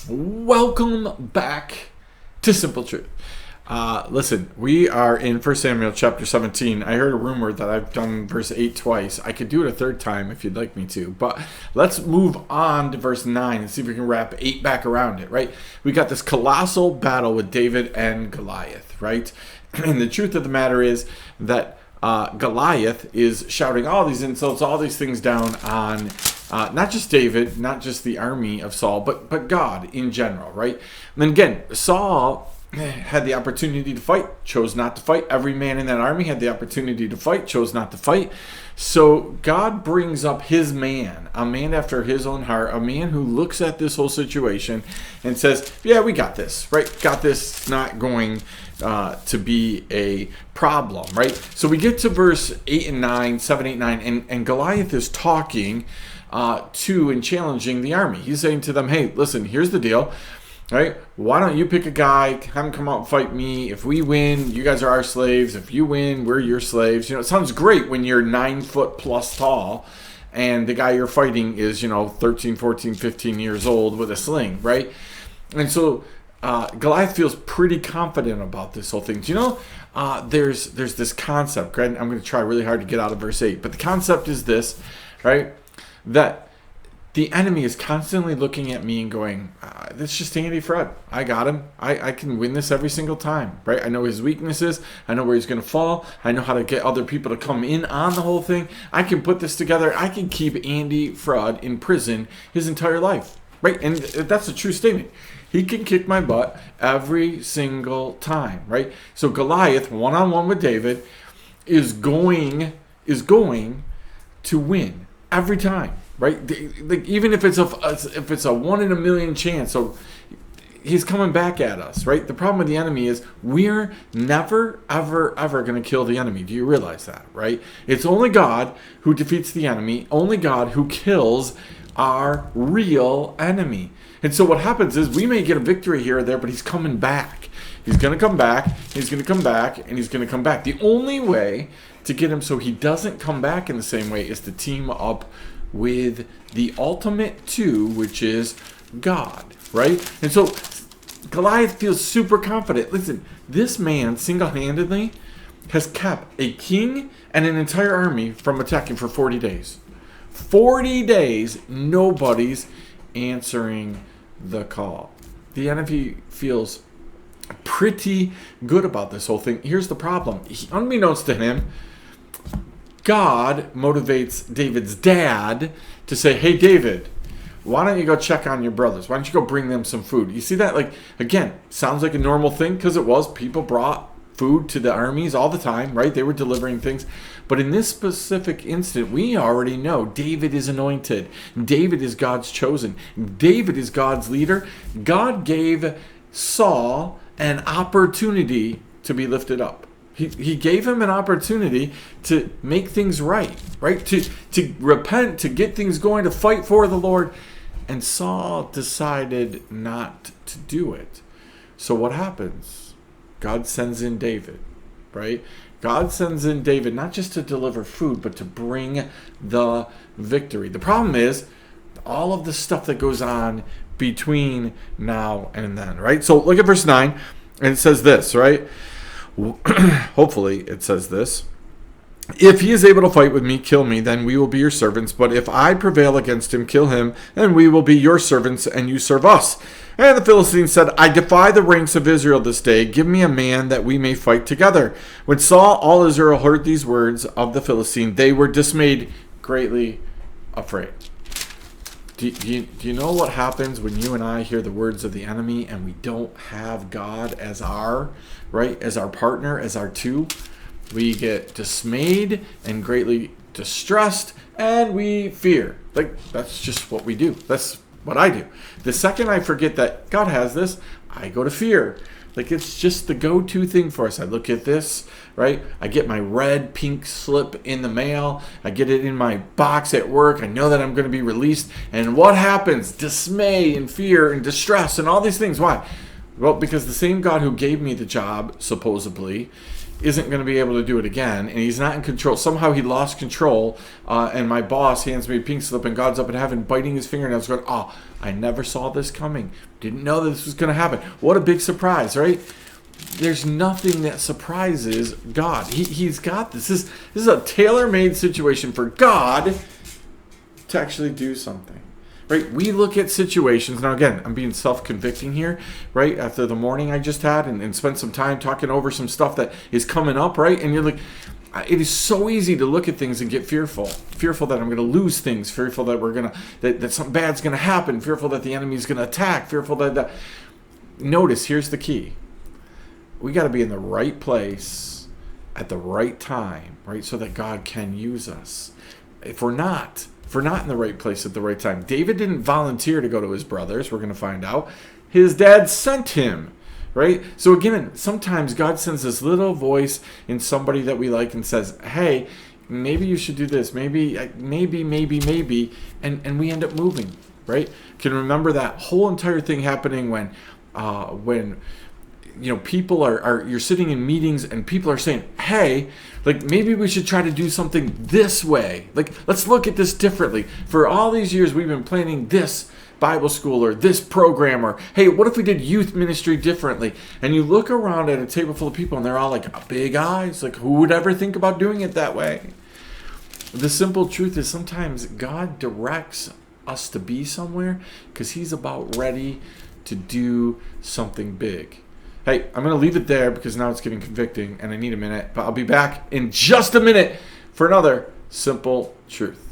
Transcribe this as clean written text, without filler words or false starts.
Welcome back to Simple Truth. Listen, we are in 1 Samuel chapter 17. I heard a rumor that I've done verse 8 twice. I could do it a third time if you'd like me to. But let's move on to verse 9 and see if we can wrap 8 back around it, right? We got this colossal battle with David and Goliath, right? And the truth of the matter is that Goliath is shouting all these insults, all these things down on not just David, not just the army of Saul, but God in general, right? And then again, Saul had the opportunity to fight, chose not to fight. Every man in that army had the opportunity to fight, chose not to fight. So God brings up his man, a man after his own heart, a man who looks at this whole situation and says, yeah, we got this, right? Got this. It's not going to be a problem, right? So we get to verse 8 and 9, 7, 8, 9, and Goliath is talking to and challenging the army. He's saying to them, hey, listen, here's the deal. Right? Why don't you pick a guy, have him come out and fight me? If we win, you guys are our slaves. If you win, we're your slaves. You know, it sounds great when you're 9 foot plus tall and the guy you're fighting is, 13, 14, 15 years old with a sling, right? And so Goliath feels pretty confident about this whole thing. Do you know, there's this concept, right? I'm going to try really hard to get out of verse 8, but the concept is this, right? That the enemy is constantly looking at me and going, that's just Andy Fred. I got him. I can win this every single time, right? I know his weaknesses. I know where he's going to fall. I know how to get other people to come in on the whole thing. I can put this together. I can keep Andy Fred in prison his entire life, right? And that's a true statement. He can kick my butt every single time, right? So Goliath, one-on-one with David, is going to win every time. Right, like even if it's a 1 in a million chance, so he's coming back at us, right? The problem with the enemy is we're never, ever going to kill the enemy. Do you realize that, right? It's only God who defeats the enemy, only God who kills our real enemy. And so what happens is we may get a victory here or there, but he's coming back. He's going to come back, he's going to come back, and he's going to come back. The only way to get him so he doesn't come back in the same way is to team up with the ultimate two, which is God, right? And so Goliath feels super confident. Listen, this man single-handedly has kept a king and an entire army from attacking for 40 days. 40 days, nobody's answering the call. The enemy feels pretty good about this whole thing. Here's the problem. Unbeknownst to him, God motivates David's dad to say, hey, David, why don't you go check on your brothers? Why don't you go bring them some food? You see that? Like, again, sounds like a normal thing because it was. People brought food to the armies all the time, right? They were delivering things. But in this specific instant, we already know David is anointed. David is God's chosen. David is God's leader. God gave Saul an opportunity to be lifted up. He gave him an opportunity to make things right? To repent, to get things going, to fight for the Lord. And Saul decided not to do it. So what happens? God sends in David, right? God sends in David not just to deliver food, but to bring the victory. The problem is all of the stuff that goes on between now and then, right? So look at verse 9, and it says this, right? Hopefully it says this. If he is able to fight with me, kill me, then we will be your servants. But if I prevail against him, kill him, then we will be your servants, and you serve us. And the Philistines said, I defy the ranks of Israel this day. Give me a man that we may fight together. When Saul, all Israel, heard these words of the Philistine, they were dismayed, greatly afraid. Do you know what happens when you and I hear the words of the enemy and we don't have God as our, right, as our partner, as our two? We get dismayed and greatly distressed, and we fear. Like, that's just what we do. That's what I do. The second I forget that God has this, I go to fear. Like, it's just the go-to thing for us. I look at this, right? I get my red, pink slip in the mail. I get it in my box at work. I know that I'm going to be released. And what happens? Dismay and fear and distress and all these things. Why? Well, because the same God who gave me the job, supposedly, isn't going to be able to do it again, and he's not in control. Somehow he lost control, and my boss hands me a pink slip, and God's up in heaven biting his fingernails going, oh, I never saw this coming. Didn't know that this was going to happen. What a big surprise, right? There's nothing that surprises God. He's got this. This is a tailor-made situation for God to actually do something. Right? We look at situations. Now, again, I'm being self-convicting here, right? After the morning I just had and spent some time talking over some stuff that is coming up, right? And you're like, it is so easy to look at things and get fearful. Fearful that I'm going to lose things. Fearful that that something bad's going to happen. Fearful that the enemy's going to attack. Fearful that... Notice, here's the key. We got to be in the right place at the right time, right? So that God can use us. If we're not in the right place at the right time. David didn't volunteer to go to his brothers. We're going to find out. His dad sent him, right? So again, sometimes God sends this little voice in somebody that we like and says, hey, maybe you should do this. Maybe, and we end up moving, right? Can remember that whole entire thing happening when people you're sitting in meetings and people are saying, hey, like maybe we should try to do something this way. Like, let's look at this differently. For all these years, we've been planning this Bible school or this program, or hey, what if we did youth ministry differently? And you look around at a table full of people and they're all like big eyes. Like, who would ever think about doing it that way? The simple truth is sometimes God directs us to be somewhere because he's about ready to do something big. Hey, I'm going to leave it there because now it's getting convicting and I need a minute. But I'll be back in just a minute for another simple truth.